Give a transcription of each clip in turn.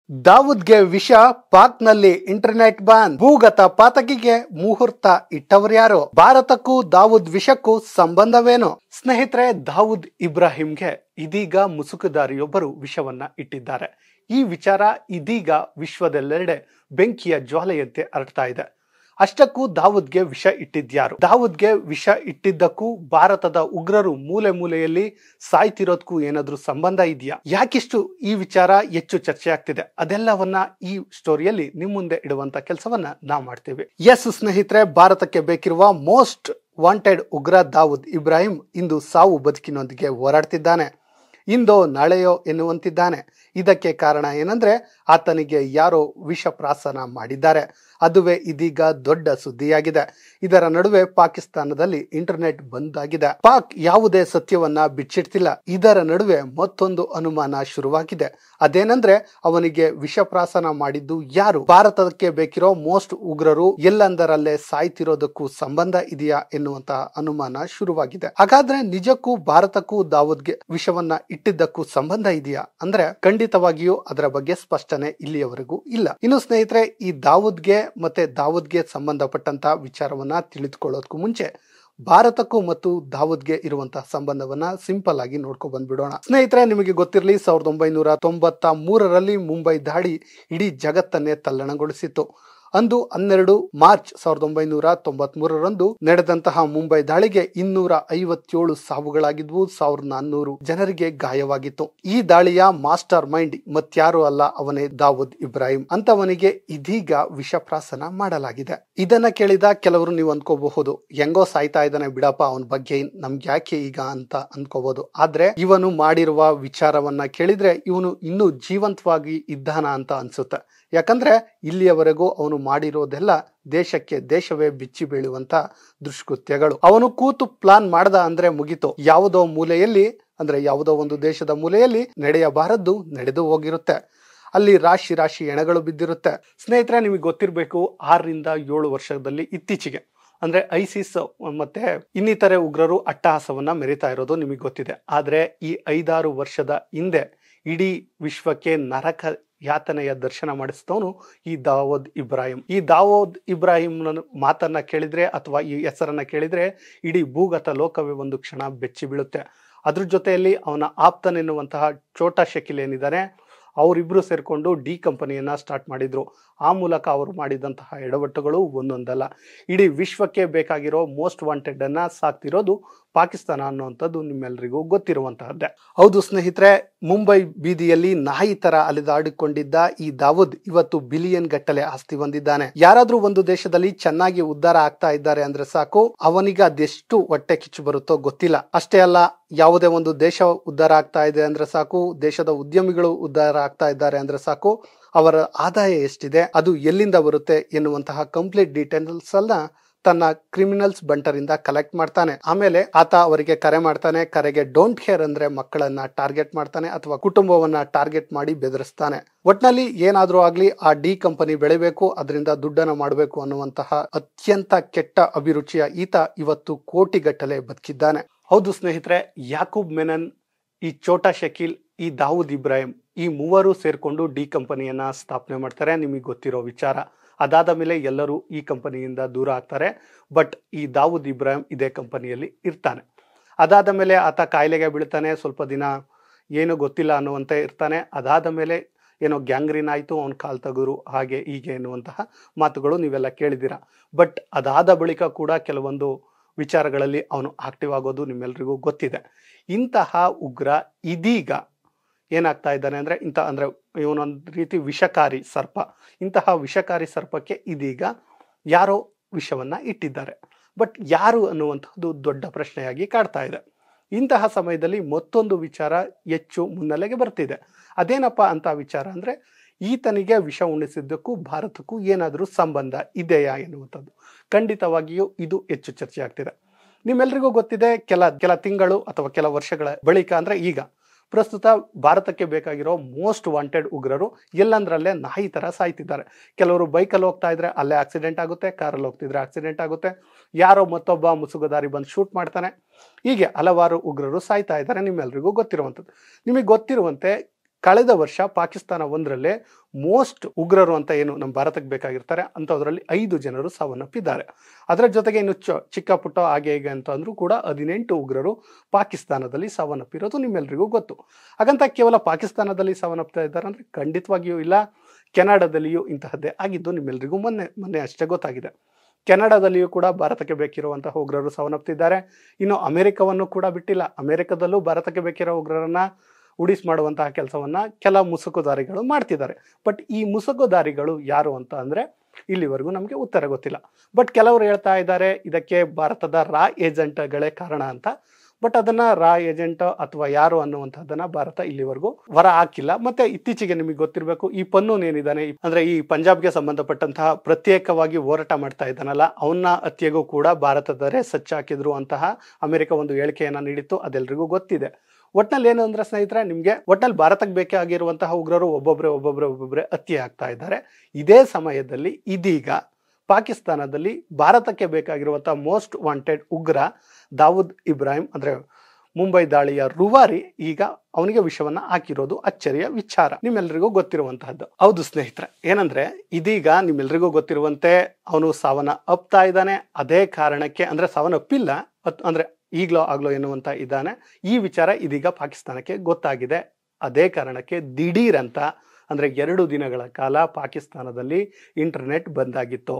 ದಾವೂದ್ಗೆ ವಿಷ, ಪಾಕ್ನಲ್ಲಿ internet ban, ಭೂಗತ ಪಾತಕಿಗೆ ಮುಹೂರ್ತ ಇಟ್ಟವರ್ಯಾರು? ಭಾರತಕ್ಕೂ ದಾವೂದ್ ವಿಷಕ್ಕೂ ಸಂಬಂಧವೇನು? ಸ್ನೇಹಿತರೆ, ದಾವೂದ್ ಇಬ್ರಾಹಿಂಗೆ ಇದೀಗ ಮುಸುಕುದಾರಿಯೊಬ್ಬರು ವಿಷವನ್ನ ಇಟ್ಟಿದ್ದಾರೆ. ಈ ವಿಚಾರ ಇದೀಗ ವಿಶ್ವದೆಲ್ಲೆಡೆ ಬೆಂಕಿಯ ಜ್ವಾಲೆಯಂತೆ ಹರಡ್ತಾ ಇದೆ. ಅಷ್ಟಕ್ಕೂ ದಾವೂದ್ಗೆ ವಿಷ ಇಟ್ಟಿದ್ಯಾರು? ದಾವೂದ್ಗೆ ವಿಷ ಇಟ್ಟಿದ್ದಕ್ಕೂ ಭಾರತದ ಉಗ್ರರು ಮೂಲೆ ಮೂಲೆಯಲ್ಲಿ ಸಾಯ್ತಿರೋದಕ್ಕೂ ಏನಾದ್ರೂ ಸಂಬಂಧ ಇದೆಯಾ? ಯಾಕಿಷ್ಟು ಈ ವಿಚಾರ ಹೆಚ್ಚು ಚರ್ಚೆ ಆಗ್ತಿದೆ? ಅದೆಲ್ಲವನ್ನ ಈ ಸ್ಟೋರಿಯಲ್ಲಿ ನಿಮ್ ಮುಂದೆ ಇಡುವಂತ ಕೆಲಸವನ್ನ ನಾವು ಮಾಡ್ತೀವಿ. ಎಸ್ ಸ್ನೇಹಿತರೆ, ಭಾರತಕ್ಕೆ ಬೇಕಿರುವ ಮೋಸ್ಟ್ ವಾಂಟೆಡ್ ಉಗ್ರ ದಾವೂದ್ ಇಬ್ರಾಹಿಂ ಇಂದು ಸಾವು ಬದುಕಿನೊಂದಿಗೆ ಹೋರಾಡ್ತಿದ್ದಾನೆ. ಇಂದೋ ನಾಳೆಯೋ ಎನ್ನುವಂತಿದ್ದಾನೆ. ಇದಕ್ಕೆ ಕಾರಣ ಏನಂದ್ರೆ, ಆತನಿಗೆ ಯಾರೋ ವಿಷ ಪ್ರಾಸನ ಮಾಡಿದ್ದಾರೆ. ಅದುವೇ ಇದೀಗ ದೊಡ್ಡ ಸುದ್ದಿಯಾಗಿದೆ. ಇದರ ನಡುವೆ ಪಾಕಿಸ್ತಾನದಲ್ಲಿ ಇಂಟರ್ನೆಟ್ ಬಂದ್ ಆಗಿದೆ. ಪಾಕ್ ಯಾವುದೇ ಸತ್ಯವನ್ನ ಬಿಚ್ಚಿಡ್ತಿಲ್ಲ. ಇದರ ನಡುವೆ ಮತ್ತೊಂದು ಅನುಮಾನ ಶುರುವಾಗಿದೆ. ಅದೇನಂದ್ರೆ, ಅವನಿಗೆ ವಿಷ ಪ್ರಾಸನ ಮಾಡಿದ್ದು ಯಾರು? ಭಾರತಕ್ಕೆ ಬೇಕಿರೋ ಮೋಸ್ಟ್ ಉಗ್ರರು ಎಲ್ಲಂದರಲ್ಲೇ ಸಾಯ್ತಿರೋದಕ್ಕೂ ಸಂಬಂಧ ಇದೆಯಾ ಎನ್ನುವಂತಹ ಅನುಮಾನ ಶುರುವಾಗಿದೆ. ಹಾಗಾದ್ರೆ ನಿಜಕ್ಕೂ ಭಾರತಕ್ಕೂ ದಾವೂದ್ಗೆ ವಿಷವನ್ನ ಇಟ್ಟಿದ್ದಕ್ಕೂ ಸಂಬಂಧ ಇದೆಯಾ ಅಂದ್ರೆ, ಖಂಡಿತವಾಗಿಯೂ ಅದರ ಬಗ್ಗೆ ಸ್ಪಷ್ಟನೆ ಇಲ್ಲಿಯವರೆಗೂ ಇಲ್ಲ. ಇನ್ನು ಸ್ನೇಹಿತರೆ, ಈ ದಾವೂದ್ಗೆ ಮತ್ತೆ ದಾವೂದ್ಗೆ ಸಂಬಂಧಪಟ್ಟಂತ ವಿಚಾರವನ್ನ ತಿಳಿದುಕೊಳ್ಳೋದಕ್ಕೂ ಮುಂಚೆ ಭಾರತಕ್ಕೂ ಮತ್ತು ದಾವೂದ್ಗೆ ಇರುವಂತಹ ಸಂಬಂಧವನ್ನ ಸಿಂಪಲ್ ಆಗಿ ನೋಡ್ಕೊ ಬಂದ್ಬಿಡೋಣ. ಸ್ನೇಹಿತರೆ, ನಿಮಗೆ ಗೊತ್ತಿರಲಿ, 1993ರಲ್ಲಿ ಮುಂಬೈ ದಾಳಿ ಇಡೀ ಜಗತ್ತನ್ನೇ ತಲ್ಲಣಗೊಳಿಸಿತ್ತು. ಅಂದು 12 ಮಾರ್ಚ್ 1993ರಂದು ನಡೆದಂತಹ ಮುಂಬೈ ದಾಳಿಗೆ 257 ಸಾವುಗಳಾಗಿದ್ವು. 1400 ಜನರಿಗೆ ಗಾಯವಾಗಿತ್ತು. ಈ ದಾಳಿಯ ಮಾಸ್ಟರ್ ಮೈಂಡ್ ಮತ್ಯಾರು ಅಲ್ಲ, ಅವನೇ ದಾವೂದ್ ಇಬ್ರಾಹಿಂ. ಅಂತವನಿಗೆ ಇದೀಗ ವಿಷಪ್ರಾಸನ ಮಾಡಲಾಗಿದೆ. ಇದನ್ನ ಕೇಳಿದ ಕೆಲವರು ನೀವು ಅನ್ಕೋಬಹುದು, ಹೆಂಗೋ ಸಾಯ್ತಾ ಇದ್ದಾನೆ ಬಿಡಪ್ಪ, ಅವನ ಬಗ್ಗೆ ನಮ್ಗೆ ಯಾಕೆ ಈಗ ಅಂತ ಅನ್ಕೋಬಹುದು. ಆದ್ರೆ ಇವನು ಮಾಡಿರುವ ವಿಚಾರವನ್ನ ಕೇಳಿದ್ರೆ ಇವನು ಇನ್ನೂ ಜೀವಂತವಾಗಿ ಇದ್ದಾನ ಅಂತ ಅನ್ಸುತ್ತೆ. ಯಾಕಂದ್ರೆ ಇಲ್ಲಿಯವರೆಗೂ ಅವನು ಮಾಡಿರೋದೆಲ್ಲ ದೇಶಕ್ಕೆ ದೇಶವೇ ಬಿಚ್ಚಿ ಬೀಳುವಂತ ದುಷ್ಕೃತ್ಯಗಳು. ಅವನು ಕೂತು ಪ್ಲಾನ್ ಮಾಡ್ದ ಅಂದ್ರೆ ಮುಗಿತು. ಯಾವುದೋ ಮೂಲೆಯಲ್ಲಿ ಅಂದ್ರೆ ಯಾವುದೋ ಒಂದು ದೇಶದ ಮೂಲೆಯಲ್ಲಿ ನಡೆಯಬಾರದ್ದು ನಡೆದು ಹೋಗಿರುತ್ತೆ. ಅಲ್ಲಿ ರಾಶಿ ರಾಶಿ ಹೆಣಗಳು ಬಿದ್ದಿರುತ್ತೆ. ಸ್ನೇಹಿತರೆ, ನಿಮಗೆ ಗೊತ್ತಿರಬೇಕು, 6ರಿಂದ 7 ವರ್ಷದಲ್ಲಿ ಇತ್ತೀಚೆಗೆ ಅಂದ್ರೆ ಐಸಿಸ್ ಮತ್ತೆ ಇನ್ನಿತರೆ ಉಗ್ರರು ಅಟ್ಟಹಾಸವನ್ನ ಮೆರಿತಾ ಇರೋದು ನಿಮಗೆ ಗೊತ್ತಿದೆ. ಆದ್ರೆ ಈ 5-6 ವರ್ಷದ ಹಿಂದೆ ಇಡೀ ವಿಶ್ವಕ್ಕೆ ನರಕ ಯಾತನೆಯ ದರ್ಶನ ಮಾಡಿಸಿದವನು ಈ ದಾವೂದ್ ಇಬ್ರಾಹಿಂ. ಈ ದಾವೂದ್ ಇಬ್ರಾಹಿಂ ಮಾತನ್ನ ಕೇಳಿದ್ರೆ ಅಥವಾ ಈ ಹೆಸರನ್ನ ಕೇಳಿದ್ರೆ ಇಡೀ ಭೂಗತ ಲೋಕವೇ ಒಂದು ಕ್ಷಣ ಬೆಚ್ಚಿ ಬೀಳುತ್ತೆ. ಅದ್ರ ಜೊತೆಯಲ್ಲಿ ಅವನ ಆಪ್ತನೆನ್ನುವಂತಹ ಛೋಟಾ ಶಕೀಲ್ ಏನಿದ್ದಾನೆ, ಅವರಿಬ್ರು ಸೇರ್ಕೊಂಡು ಡಿ ಕಂಪನಿಯನ್ನ ಸ್ಟಾರ್ಟ್ ಮಾಡಿದ್ರು. ಆ ಮೂಲಕ ಅವರು ಮಾಡಿದಂತಹ ಎಡವಟ್ಟುಗಳು ಒಂದೊಂದಲ್ಲ. ಇಡೀ ವಿಶ್ವಕ್ಕೆ ಬೇಕಾಗಿರೋ ಮೋಸ್ಟ್ ವಾಂಟೆಡ್ ಅನ್ನ ಸಾಕ್ತಿರೋದು ಪಾಕಿಸ್ತಾನ ಅನ್ನುವಂಥದ್ದು ನಿಮ್ಮೆಲ್ಲರಿಗೂ ಗೊತ್ತಿರುವಂತಹದ್ದೇ. ಹೌದು ಸ್ನೇಹಿತರೆ, ಮುಂಬೈ ಬೀದಿಯಲ್ಲಿ ನಾಯಿ ತರ ಅಲೆದಾಡಿಕೊಂಡಿದ್ದ ಈ ದಾವೂದ್ ಇವತ್ತು ಬಿಲಿಯನ್ ಗಟ್ಟಲೆ ಆಸ್ತಿ ಹೊಂದಿದ್ದಾನೆ. ಯಾರಾದ್ರೂ ಒಂದು ದೇಶದಲ್ಲಿ ಚೆನ್ನಾಗಿ ಉದ್ಧಾರ ಆಗ್ತಾ ಇದ್ದಾರೆ ಅಂದ್ರೆ ಸಾಕು, ಅವನಿಗೆ ಅದೆಷ್ಟು ಹೊಟ್ಟೆ ಕಿಚ್ಚು ಬರುತ್ತೋ ಗೊತ್ತಿಲ್ಲ. ಅಷ್ಟೇ ಅಲ್ಲ, ಯಾವುದೇ ಒಂದು ದೇಶ ಉದ್ಧಾರ ಆಗ್ತಾ ಇದೆ ಅಂದ್ರೆ ಸಾಕು, ದೇಶದ ಉದ್ಯಮಿಗಳು ಉದ್ಧಾರ ಆಗ್ತಾ ಇದ್ದಾರೆ ಅಂದ್ರೆ ಸಾಕು, ಅವರ ಆದಾಯ ಎಷ್ಟಿದೆ, ಅದು ಎಲ್ಲಿಂದ ಬರುತ್ತೆ ಎನ್ನುವಂತಹ ಕಂಪ್ಲೀಟ್ ಡೀಟೇಲ್ಸ್ ಅನ್ನ ತನ್ನ ಕ್ರಿಮಿನಲ್ಸ್ ಬಂಟರಿಂದ ಕಲೆಕ್ಟ್ ಮಾಡ್ತಾನೆ. ಆಮೇಲೆ ಆತ ಅವರಿಗೆ ಕರೆ ಮಾಡ್ತಾನೆ. ಕರೆಗೆ ಡೋಂಟ್ ಕೇರ್ ಅಂದ್ರೆ ಮಕ್ಕಳನ್ನ ಟಾರ್ಗೆಟ್ ಮಾಡ್ತಾನೆ ಅಥವಾ ಕುಟುಂಬವನ್ನ ಟಾರ್ಗೆಟ್ ಮಾಡಿ ಬೆದರಿಸ್ತಾನೆ. ಒಟ್ನಲ್ಲಿ ಏನಾದ್ರೂ ಆಗ್ಲಿ, ಆ ಡಿ ಕಂಪನಿ ಬೆಳಿಬೇಕು, ಅದರಿಂದ ದುಡ್ಡನ್ನ ಮಾಡಬೇಕು ಅನ್ನುವಂತಹ ಅತ್ಯಂತ ಕೆಟ್ಟ ಅಭಿರುಚಿಯ ಈತ ಇವತ್ತು ಕೋಟಿಗಟ್ಟಲೆ ಬದುಕಿದ್ದಾನೆ. ಹೌದು ಸ್ನೇಹಿತರೆ, ಯಾಕೂಬ್ ಮೆನನ್, ಈ ಛೋಟಾ ಶಕೀಲ್, ಈ ದಾವೂದ್ ಇಬ್ರಾಹಿಂ, ಈ ಮೂವರು ಸೇರ್ಕೊಂಡು ಡಿ ಕಂಪನಿಯನ್ನ ಸ್ಥಾಪನೆ ಮಾಡ್ತಾರೆ. ನಿಮಗೆ ಗೊತ್ತಿರೋ ವಿಚಾರ. ಅದಾದ ಮೇಲೆ ಎಲ್ಲರೂ ಈ ಕಂಪನಿಯಿಂದ ದೂರ ಆಗ್ತಾರೆ. ಬಟ್ ಈ ದಾವೂದ್ ಇಬ್ರಾಹಿಂ ಇದೇ ಕಂಪನಿಯಲ್ಲಿ ಇರ್ತಾನೆ. ಅದಾದ ಮೇಲೆ ಆತ ಕಾಯಿಲೆಗೆ ಬೀಳ್ತಾನೆ. ಸ್ವಲ್ಪ ದಿನ ಏನು ಗೊತ್ತಿಲ್ಲ ಅನ್ನುವಂತೆ ಇರ್ತಾನೆ. ಅದಾದ ಮೇಲೆ ಏನೋ ಗ್ಯಾಂಗ್ರೀನ್ ಆಯಿತು, ಅವನ ಕಾಲ್ ತಗುರು, ಹಾಗೆ ಹೀಗೆ ಎನ್ನುವಂತಹ ಮಾತುಗಳು ನೀವೆಲ್ಲ ಕೇಳಿದ್ದೀರಾ. ಬಟ್ ಅದಾದ ಬಳಿಕ ಕೂಡ ಕೆಲವೊಂದು ವಿಚಾರಗಳಲ್ಲಿ ಅವನು ಆಕ್ಟಿವ್ ಆಗೋದು ನಿಮ್ಮೆಲ್ರಿಗೂ ಗೊತ್ತಿದೆ. ಇಂತಹ ಉಗ್ರ ಇದೀಗ ಏನಾಗ್ತಾ ಇದ್ದಾನೆ ಅಂದ್ರೆ, ಅಂದ್ರೆ ಇವನೊಂದು ರೀತಿ ವಿಷಕಾರಿ ಸರ್ಪ. ಇಂತಹ ವಿಷಕಾರಿ ಸರ್ಪಕ್ಕೆ ಇದೀಗ ಯಾರೋ ವಿಷವನ್ನ ಇಟ್ಟಿದ್ದಾರೆ. ಬಟ್ ಯಾರು ಅನ್ನುವಂಥದ್ದು ದೊಡ್ಡ ಪ್ರಶ್ನೆಯಾಗಿ ಕಾಡ್ತಾ ಇದೆ. ಇಂತಹ ಸಮಯದಲ್ಲಿ ಮತ್ತೊಂದು ವಿಚಾರ ಹೆಚ್ಚು ಮುನ್ನೆಲೆಗೆ ಬರ್ತಿದೆ. ಅದೇನಪ್ಪ ಅಂತ ವಿಚಾರ ಅಂದ್ರೆ, ಈತನಿಗೆ ವಿಷ ಉಣಿಸಿದ್ದಕ್ಕೂ ಭಾರತಕ್ಕೂ ಏನಾದರೂ ಸಂಬಂಧ ಇದೆಯಾ ಎನ್ನುವಂಥದ್ದು. ಖಂಡಿತವಾಗಿಯೂ ಇದು ಹೆಚ್ಚು ಚರ್ಚೆ ಆಗ್ತಿದೆ. ನಿಮ್ಮೆಲ್ರಿಗೂ ಗೊತ್ತಿದೆ, ಕೆಲ ತಿಂಗಳು ಅಥವಾ ಕೆಲ ವರ್ಷಗಳ ಬಳಿಕ ಅಂದ್ರೆ ಈಗ ಪ್ರಸ್ತುತ ಭಾರತಕ್ಕೆ ಬೇಕಾಗಿರೋ ಮೋಸ್ಟ್ ವಾಂಟೆಡ್ ಉಗ್ರರು ಎಲ್ಲಂದ್ರಲ್ಲೇ ನಾಯಿ ತರ ಸಾಯ್ತಿದ್ದಾರೆ. ಕೆಲವರು ಬೈಕಲ್ಲಿ ಹೋಗ್ತಾ ಇದ್ರೆ ಅಲ್ಲೇ ಆಕ್ಸಿಡೆಂಟ್ ಆಗುತ್ತೆ, ಕಾರಲ್ಲಿ ಹೋಗ್ತಿದ್ರೆ ಆಕ್ಸಿಡೆಂಟ್ ಆಗುತ್ತೆ, ಯಾರೋ ಮತ್ತೊಬ್ಬ ಮುಸುಗುದಾರಿ ಬಂದು ಶೂಟ್ ಮಾಡ್ತಾನೆ. ಹೀಗೆ ಹಲವಾರು ಉಗ್ರರು ಸಾಯ್ತಾ ಇದ್ದಾರೆ, ನಿಮ್ಮೆಲ್ರಿಗೂ ಗೊತ್ತಿರುವಂಥದ್ದು. ನಿಮಗೆ ಗೊತ್ತಿರುವಂತೆ ಕಳೆದ ವರ್ಷ ಪಾಕಿಸ್ತಾನ ಒಂದರಲ್ಲೇ ಮೋಸ್ಟ್ ಉಗ್ರರು ಅಂತ ಏನು ನಮ್ಮ ಭಾರತಕ್ಕೆ ಬೇಕಾಗಿರ್ತಾರೆ ಅಂಥದ್ರಲ್ಲಿ 5 ಜನರು ಸಾವನ್ನಪ್ಪಿದ್ದಾರೆ. ಅದರ ಜೊತೆಗೆ ಇನ್ನು ಚಿಕ್ಕ ಪುಟ್ಟ ಹಾಗೆ ಹೀಗೆ ಅಂತ ಅಂದ್ರೂ ಕೂಡ 18 ಉಗ್ರರು ಪಾಕಿಸ್ತಾನದಲ್ಲಿ ಸಾವನ್ನಪ್ಪಿರೋದು ನಿಮ್ಮೆಲ್ಲರಿಗೂ ಗೊತ್ತು. ಹಾಗಂತ ಕೇವಲ ಪಾಕಿಸ್ತಾನದಲ್ಲಿ ಸಾವನ್ನಪ್ತಾ ಇದ್ದಾರೆ ಅಂದರೆ ಖಂಡಿತವಾಗಿಯೂ ಇಲ್ಲ. ಕೆನಡಾದಲ್ಲಿಯೂ ಇಂತಹದ್ದೇ ಆಗಿದ್ದು ನಿಮ್ಮೆಲ್ಲರಿಗೂ ಮೊನ್ನೆ ಅಷ್ಟೇ ಗೊತ್ತಾಗಿದೆ. ಕೆನಡಾದಲ್ಲಿಯೂ ಕೂಡ ಭಾರತಕ್ಕೆ ಬೇಕಿರುವಂತಹ ಉಗ್ರರು ಸಾವನ್ನಪ್ತಿದ್ದಾರೆ. ಇನ್ನು ಅಮೆರಿಕವನ್ನು ಕೂಡ ಬಿಟ್ಟಿಲ್ಲ. ಅಮೆರಿಕದಲ್ಲೂ ಭಾರತಕ್ಕೆ ಬೇಕಿರೋ ಉಗ್ರರನ್ನ ಉಡಿಸ್ ಮಾಡುವಂತಹ ಕೆಲಸವನ್ನ ಕೆಲ ಮುಸುಕುದಾರಿಗಳು ಮಾಡ್ತಿದ್ದಾರೆ. ಬಟ್ ಈ ಮುಸುಕುದಾರಿಗಳು ಯಾರು ಅಂತ ಅಂದ್ರೆ ಇಲ್ಲಿವರೆಗೂ ನಮಗೆ ಉತ್ತರ ಗೊತ್ತಿಲ್ಲ. ಬಟ್ ಕೆಲವರು ಹೇಳ್ತಾ ಇದ್ದಾರೆ ಇದಕ್ಕೆ ಭಾರತದ ರಾ ಏಜೆಂಟ್ಗಳೇ ಕಾರಣ ಅಂತ. ಬಟ್ ಅದನ್ನ ರಾ ಏಜೆಂಟ್ ಅಥವಾ ಯಾರು ಅನ್ನುವಂಥದ್ದನ್ನ ಭಾರತ ಇಲ್ಲಿವರೆಗೂ ಹೊರ ಹಾಕಿಲ್ಲ. ಮತ್ತೆ ಇತ್ತೀಚೆಗೆ ನಿಮಗೆ ಗೊತ್ತಿರಬೇಕು, ಈ ಪನ್ನೂನ್ ಏನಿದ್ದಾನೆ ಅಂದ್ರೆ ಈ ಪಂಜಾಬ್ಗೆ ಸಂಬಂಧಪಟ್ಟಂತಹ ಪ್ರತ್ಯೇಕವಾಗಿ ಹೋರಾಟ ಮಾಡ್ತಾ ಇದ್ದಾನಲ್ಲ, ಅವನ ಹತ್ಯೆಗೂ ಕೂಡ ಭಾರತದವರೇ ಸಚ್ಚಾಕಿದ್ರು ಅಂತಹ ಅಮೆರಿಕ ಒಂದು ಹೇಳಿಕೆಯನ್ನ ನೀಡಿತ್ತು. ಅದೆಲ್ಲರಿಗೂ ಗೊತ್ತಿದೆ. ಒಟ್ನಲ್ಲಿ ಏನು ಅಂದ್ರೆ ಸ್ನೇಹಿತರೆ, ನಿಮ್ಗೆ ಒಟ್ನಲ್ಲಿ ಭಾರತಕ್ಕೆ ಬೇಕಾಗಿರುವಂತಹ ಉಗ್ರರು ಒಬ್ಬೊಬ್ಬರೇ ಹತ್ಯೆ ಆಗ್ತಾ ಇದ್ದಾರೆ. ಇದೇ ಸಮಯದಲ್ಲಿ ಇದೀಗ ಪಾಕಿಸ್ತಾನದಲ್ಲಿ ಭಾರತಕ್ಕೆ ಬೇಕಾಗಿರುವಂತಹ ಮೋಸ್ಟ್ ವಾಂಟೆಡ್ ಉಗ್ರ ದಾವೂದ್ ಇಬ್ರಾಹಿಂ ಅಂದ್ರೆ ಮುಂಬೈ ದಾಳಿಯ ರೂವಾರಿ ಈಗ ಅವನಿಗೆ ವಿಷವನ್ನ ಹಾಕಿರೋದು ಅಚ್ಚರಿಯ ವಿಚಾರ, ನಿಮ್ಮೆಲ್ಲರಿಗೂ ಗೊತ್ತಿರುವಂತಹದ್ದು. ಹೌದು ಸ್ನೇಹಿತರೆ, ಏನಂದ್ರೆ ಇದೀಗ ನಿಮ್ಮೆಲ್ಲರಿಗೂ ಗೊತ್ತಿರುವಂತೆ ಅವನು ಸಾವನ್ನ ಅಪ್ತಾ ಇದ್ದಾನೆ. ಅದೇ ಕಾರಣಕ್ಕೆ ಅಂದ್ರೆ ಸಾವನ್ನಪ್ಪಿಲ್ಲ ಅಂದ್ರೆ ಈಗ್ಲೋ ಆಗ್ಲೋ ಎನ್ನುವಂತ ಇದ್ದಾನೆ. ಈ ವಿಚಾರ ಇದೀಗ ಪಾಕಿಸ್ತಾನಕ್ಕೆ ಗೊತ್ತಾಗಿದೆ. ಅದೇ ಕಾರಣಕ್ಕೆ ದಿಢೀರ್ ಅಂತ ಅಂದ್ರೆ 2 ದಿನಗಳ ಕಾಲ ಪಾಕಿಸ್ತಾನದಲ್ಲಿ ಇಂಟರ್ನೆಟ್ ಬಂದಾಗಿತ್ತು.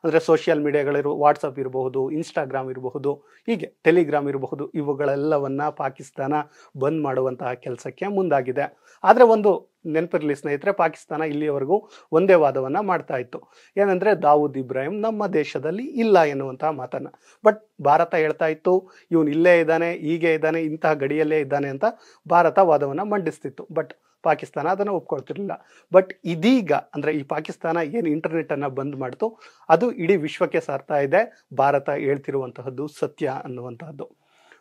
ಅಂದರೆ ಸೋಷಿಯಲ್ ಮೀಡಿಯಾಗಳಿರು ವಾಟ್ಸಪ್ ಇರಬಹುದು, ಇನ್ಸ್ಟಾಗ್ರಾಮ್ ಇರಬಹುದು, ಹೀಗೆ ಟೆಲಿಗ್ರಾಮ್ ಇರಬಹುದು, ಇವುಗಳೆಲ್ಲವನ್ನ ಪಾಕಿಸ್ತಾನ ಬಂದ್ ಮಾಡುವಂತಹ ಕೆಲಸಕ್ಕೆ ಮುಂದಾಗಿದೆ. ಆದರೆ ಒಂದು ನೆನಪಿರಲಿ ಸ್ನೇಹಿತರೆ, ಪಾಕಿಸ್ತಾನ ಇಲ್ಲಿಯವರೆಗೂ ಒಂದೇ ವಾದವನ್ನ ಮಾಡ್ತಾ ಇತ್ತು, ಏನಂದ್ರೆ ದಾವೂದ್ ಇಬ್ರಾಹಿಂ ನಮ್ಮ ದೇಶದಲ್ಲಿ ಇಲ್ಲ ಎನ್ನುವಂತಹ ಮಾತನ್ನ. ಬಟ್ ಭಾರತ ಹೇಳ್ತಾ ಇತ್ತು ಇವನು ಇಲ್ಲೇ ಇದ್ದಾನೆ, ಹೀಗೆ ಇದ್ದಾನೆ, ಇಂತಹ ಗಡಿಯಲ್ಲೇ ಇದ್ದಾನೆ ಅಂತ ಭಾರತ ವಾದವನ್ನ ಮಂಡಿಸ್ತಿತ್ತು. ಬಟ್ ಪಾಕಿಸ್ತಾನ ಅದನ್ನು ಒಪ್ಕೊಳ್ತಿರ್ಲಿಲ್ಲ. ಬಟ್ ಇದೀಗ ಅಂದ್ರೆ ಈ ಪಾಕಿಸ್ತಾನ ಏನು ಇಂಟರ್ನೆಟ್ ಅನ್ನ ಬಂದ್ ಮಾಡ್ತು ಅದು ಇಡೀ ವಿಶ್ವಕ್ಕೆ ಸಾರ್ತಾ ಇದೆ ಭಾರತ ಹೇಳ್ತಿರುವಂತಹದ್ದು ಸತ್ಯ ಅನ್ನುವಂತಹದ್ದು.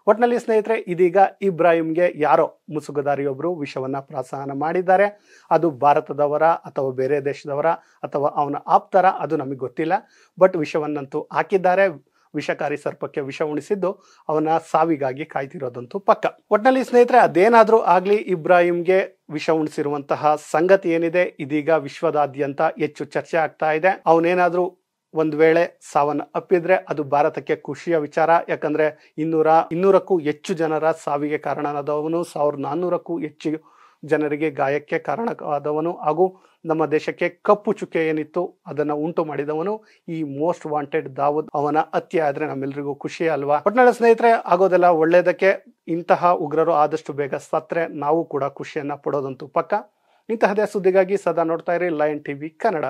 ಒಟ್ನಲ್ಲಿ ಸ್ನೇಹಿತರೆ, ಇದೀಗ ಇಬ್ರಾಹಿಂಗೆ ಯಾರೋ ಮುಸುಗುದಾರಿಯೊಬ್ಬರು ವಿಷವನ್ನ ಪ್ರೋತ್ಸಾಹನ ಮಾಡಿದ್ದಾರೆ. ಅದು ಭಾರತದವರ ಅಥವಾ ಬೇರೆ ದೇಶದವರ ಅಥವಾ ಅವನ ಆಪ್ತರ ಅದು ನಮಗೆ ಗೊತ್ತಿಲ್ಲ. ಬಟ್ ವಿಷವನ್ನಂತೂ ಹಾಕಿದ್ದಾರೆ. ವಿಷಕಾರಿ ಸರ್ಪಕ್ಕೆ ವಿಷ ಉಣಿಸಿದ್ದು ಅವನ ಸಾವಿಗಾಗಿ ಕಾಯ್ತಿರೋದಂತೂ ಪಕ್ಕ. ಒಟ್ನಲ್ಲಿ ಸ್ನೇಹಿತರೆ, ಅದೇನಾದ್ರೂ ಆಗ್ಲಿ, ಇಬ್ರಾಹಿಂಗೆ ವಿಷ ಉಣಿಸಿರುವಂತಹ ಸಂಗತಿ ಏನಿದೆ ಇದೀಗ ವಿಶ್ವದಾದ್ಯಂತ ಹೆಚ್ಚು ಚರ್ಚೆ ಆಗ್ತಾ ಇದೆ. ಅವನೇನಾದ್ರೂ ಒಂದ್ ವೇಳೆ ಸಾವನ್ನ ಅಪ್ಪಿದ್ರೆ ಅದು ಭಾರತಕ್ಕೆ ಖುಷಿಯ ವಿಚಾರ. ಯಾಕಂದ್ರೆ 200ಕ್ಕೂ ಹೆಚ್ಚು ಜನರ ಸಾವಿಗೆ ಕಾರಣನಾದವನು, 1400ಕ್ಕೂ ಹೆಚ್ಚು ಜನರಿಗೆ ಗಾಯಕ್ಕೆ ಕಾರಣವಾದವನು, ಹಾಗೂ ನಮ್ಮ ದೇಶಕ್ಕೆ ಕಪ್ಪು ಚುಕ್ಕೆ ಏನಿತ್ತು ಅದನ್ನ ಉಂಟು ಮಾಡಿದವನು ಈ ಮೋಸ್ಟ್ ವಾಂಟೆಡ್ ದಾವೂದ್. ಅವನ ಹತ್ಯೆ ಆದ್ರೆ ನಮ್ಮೆಲ್ಲರಿಗೂ ಖುಷಿ ಅಲ್ವಾ? ಒಟ್ನಲ್ಲಿ ಸ್ನೇಹಿತರೆ, ಆಗೋದೆಲ್ಲ ಒಳ್ಳೇದಕ್ಕೆ. ಇಂತಹ ಉಗ್ರರು ಆದಷ್ಟು ಬೇಗ ಸತ್ರೆ ನಾವು ಕೂಡ ಖುಷಿಯನ್ನ ಪಡೋದಂತೂ ಪಕ್ಕ. ಇಂತಹದೇ ಸುದ್ದಿಗಾಗಿ ಸದಾ ನೋಡ್ತಾ ಇರಿ ಲಯನ್ ಟಿವಿ ಕನ್ನಡ.